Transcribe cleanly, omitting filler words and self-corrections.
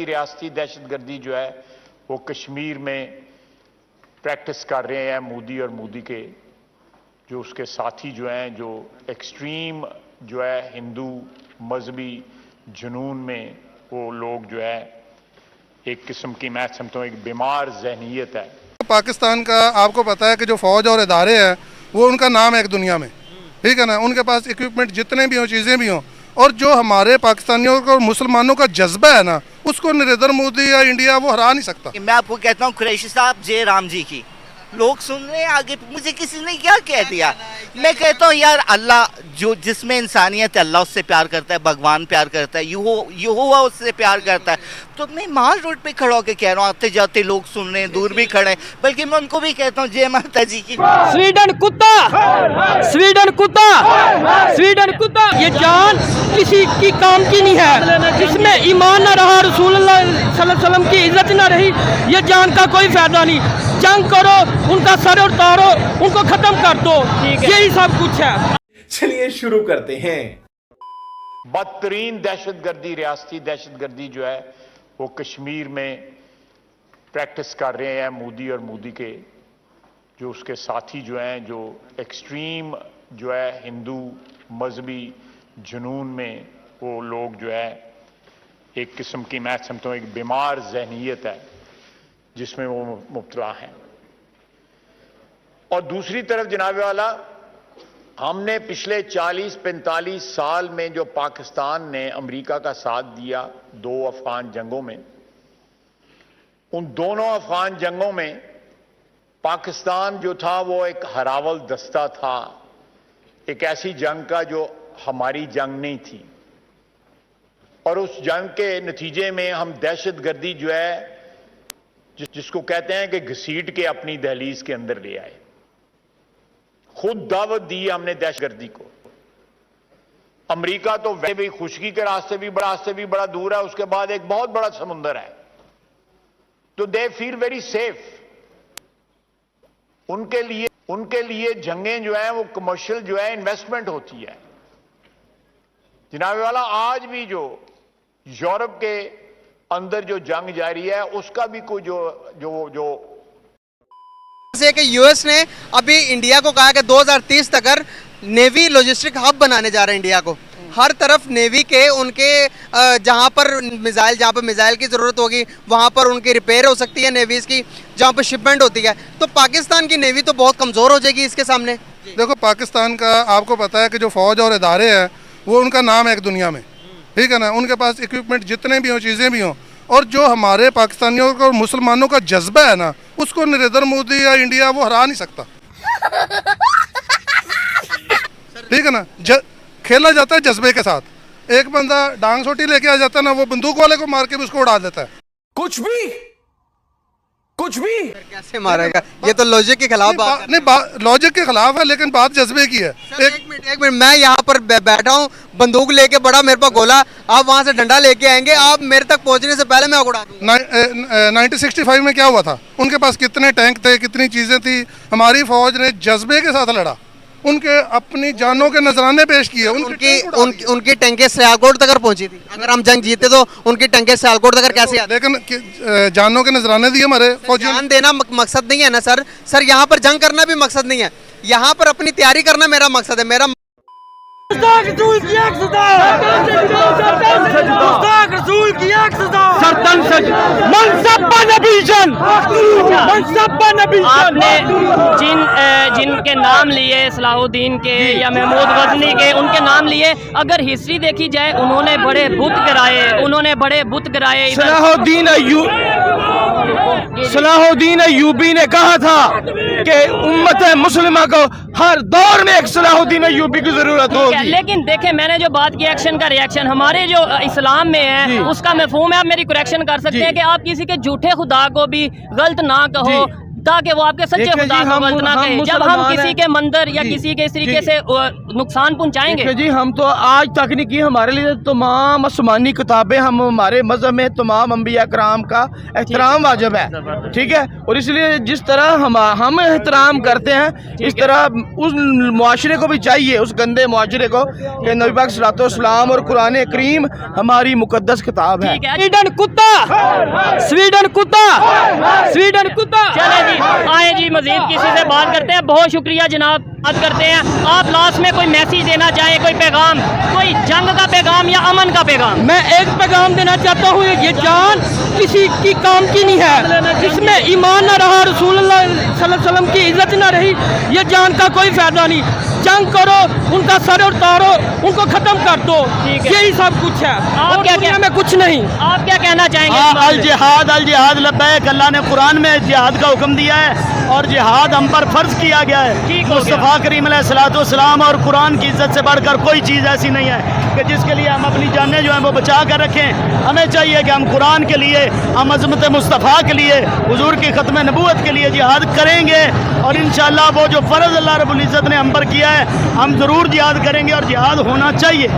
रियासती दहशतगर्दी जो है वो कश्मीर में प्रैक्टिस कर रहे हैं मोदी और मोदी के जो उसके साथी जो हैं, जो एक्सट्रीम जो है हिंदू मजहबी जुनून में वो लोग जो है एक किस्म की, मैं समझता हूँ एक बीमार जहनीत है। पाकिस्तान का आपको पता है कि जो फौज और इदारे हैं वो उनका नाम है एक दुनिया में, ठीक है ना। उनके पास इक्विपमेंट जितने भी हों, चीज़ें भी हों, और जो हमारे पाकिस्तानियों को मुसलमानों का जज्बा है ना, उसको नरेंद्र मोदी या इंडिया वो हरा नहीं सकता। मैं आपको कहता हूँ कुरैशी साहब जय राम जी की लोग सुन रहे हैं आगे, मुझे किसी ने क्या कह दिया। मैं कहता हूँ यार अल्लाह जो जिसमें इंसानियत है अल्लाह उससे प्यार करता है, भगवान प्यार करता है, यहोवा उससे प्यार करता है। तो मैं माल रोड पे खड़ा होकर कह रहा हूँ, आते जाते लोग सुन रहे हैं, दूर भी खड़े हैं, बल्कि मैं उनको भी कहता हूँ जय माता जी की। स्वीडन कुत्ता, स्वीडन कुत्ता, स्वीडन कुत्ता। ये जान किसी की काम की नहीं है, जिसमें ईमान ना रहा, रसूल अल्लाह सल्लल्लाहु अलैहि वसल्लम की इज्जत ना रही, ये जान का कोई फायदा नहीं। जंग करो, उनका सर उतारो, उनको खत्म कर दो, यही सब कुछ है। चलिए शुरू करते हैं। बदतरीन दहशतगर्दी रियासती दहशतगर्दी जो है वो कश्मीर में प्रैक्टिस कर रहे हैं मोदी और मोदी के जो उसके साथी जो हैं, जो एक्सट्रीम जो है हिंदू मजहबी जुनून में वो लोग जो है एक किस्म की, मैं समझता हूँ एक बीमार जहनीत है जिसमें वो मुब्तला हैं। और दूसरी तरफ जनाब वाला, हमने पिछले 40-45 साल में जो पाकिस्तान ने अमेरिका का साथ दिया 2 अफगान जंगों में, उन दोनों अफगान जंगों में पाकिस्तान जो था वो एक हरावल दस्ता था, एक ऐसी जंग का जो हमारी जंग नहीं थी। और उस जंग के नतीजे में हम दहशतगर्दी जो है जिसको कहते हैं कि घसीट के अपनी दहलीज के अंदर ले आए, खुद दावत दी हमने दहशतगर्दी को। अमेरिका तो वैसे भी खुशकी के रास्ते भी बड़ा दूर है, उसके बाद एक बहुत बड़ा समुंदर है, तो दे फील वेरी सेफ। उनके लिए जंगें जो है वो कमर्शियल जो है इन्वेस्टमेंट होती है। जनाब वाला, आज भी जो यूरोप के अंदर जो जंग जारी है उसका भी कोई जो से कि यूएस ने अभी इंडिया को कहा कि 2030 तक नेवी लॉजिस्टिक हब बनाने जा रहे हैं इंडिया को। हर तरफ नेवी के उनके जहां पर मिसाइल की ज़रूरत होगी वहां पर उनकी रिपेयर हो सकती है नेवीज़ की, जहां पर शिपमेंट होती है। तो पाकिस्तान की नेवी तो बहुत कमज़ोर हो जाएगी इसके सामने। देखो, पाकिस्तान का आपको पता है कि जो फौज और इदारे हैं वो उनका नाम है एक दुनिया में, ठीक है ना। उनके पास इक्विपमेंट जितने भी हों, चीज़ें भी हों, और जो हमारे पाकिस्तानियों को मुसलमानों का जज्बा है ना, उसको नरेंद्र मोदी या इंडिया वो हरा नहीं सकता, ठीक है ना। खेला जाता है जज्बे के साथ। एक बंदा डांग सोटी लेके आ जाता है ना, वो बंदूक वाले को मार के भी उसको उड़ा देता है। कुछ भी कैसे मारेगा? ये तो लॉजिक के खिलाफ बात नहीं, लॉजिक के खिलाफ है, लेकिन बात जज्बे की है। एक मिनट, मैं यहाँ पर बैठा हूँ, बंदूक लेके बड़ा मेरे पास गोला, आप वहाँ से डंडा लेके आएंगे, आप मेरे तक पहुँचने से पहले मैं उड़ा दूंगा। 1965 में क्या हुआ था? उनके पास कितने टैंक थे, कितनी चीजें थी। हमारी फौज ने जज्बे के साथ लड़ा, उनके अपनी जानों के नजराने पेश किए। उनकी टंके सियालकोट तक पहुंची थी। अगर हम जंग जीते तो उनकी टंके सियालकोट तक कैसे आते? लेकिन जानों के नजराने दिए हमारे फौजियों। जान देना मकसद नहीं है ना सर, यहाँ पर जंग करना भी मकसद नहीं है, यहाँ पर अपनी तैयारी करना मेरा मकसद है। मेरा आपने जिनके नाम लिए सलाहुद्दीन के या महमूद गजनी के, उनके नाम लिए, अगर हिस्ट्री देखी जाए उन्होंने बड़े बुत गिराए। सलाहुद्दीन अय्यूबी ने कहा था कि उम्मत मुस्लिमा को हर दौर में एक सलाहुद्दीन अय्यूबी की जरूरत होगी। लेकिन देखें, मैंने जो बात की एक्शन का रिएक्शन, हमारे जो इस्लाम में है उसका मफहूम है। आप मेरी करेक्शन कर सकते हैं कि आप किसी के झूठे खुदा को भी गलत ना कहो, ताकि वो आपके सच्चे देखिए खुदा जी, को हम- गलत ना हम कहे। जब मुसलमान हम किसी हैं। के मंदिर या जी, किसी के इस तरीके जी। से नुकसान पहुंचाएंगे, देखिए जी, हम तो आज तक नहीं की, हमारे लिए तमाम आसमानी किताबें, हम हमारे मजहब में तमाम अंबिया कराम का एहतराम वाजिब है, ठीक है। और इसलिए जिस तरह हम एहतराम करते हैं, इस तरह उस मुआशरे को भी चाहिए, उस गंदे मुआशरे को, कि नबी पाक सल्लल्लाहु अलैहि वसल्लम और कुरान करीम हमारी मुकद्दस किताब है। ठीक है। स्वीडन कुत्ता, स्वीडन कुत्ता, स्वीडन कुत्ता। चले जी, आए जी, मजीद किसी से बात करते हैं। बहुत शुक्रिया जनाब, बात करते हैं। आप लास्ट में कोई मैसेज देना चाहें, कोई पैगाम, कोई जंग का पैगाम या अमन का पैगाम? मैं एक पैगाम देना चाहता हूँ, ये जान किसी की काम की नहीं है। जिसमें ईमान ना रहा, रसूलुल्लाह सल्लल्लाहु अलैहि वसल्लम की इज्जत ना रही, ये जान का कोई फायदा नहीं। जंग करो, उनका सर उतारो, उनको खत्म कर दो, यही सब कुछ है। आप क्या दुनिया में कुछ नहीं। आप क्या कहना चाहेंगे? अल जिहाद लब्बैक, अल्लाह ने कुरान में जिहाद का हुक्म दिया है और जिहाद हम पर फर्ज किया गया है। मुस्तफ़ा करीम अलैहिस्सलाम और कुरान की इज्जत से बढ़कर कोई चीज़ ऐसी नहीं है कि जिसके लिए हम अपनी जानें जो हैं वो बचा कर रखें। हमें चाहिए कि हम कुरान के लिए, हम अज़मत मुस्तफ़ा के लिए, हुजूर की ख़त्म नबूवत के लिए जिहाद करेंगे और इंशाअल्लाह वो जो फ़र्ज़ अल्लाह रब्बुल इज़्ज़त ने हम पर किया है, हम ज़रूर जिहाद करेंगे और जिहाद होना चाहिए।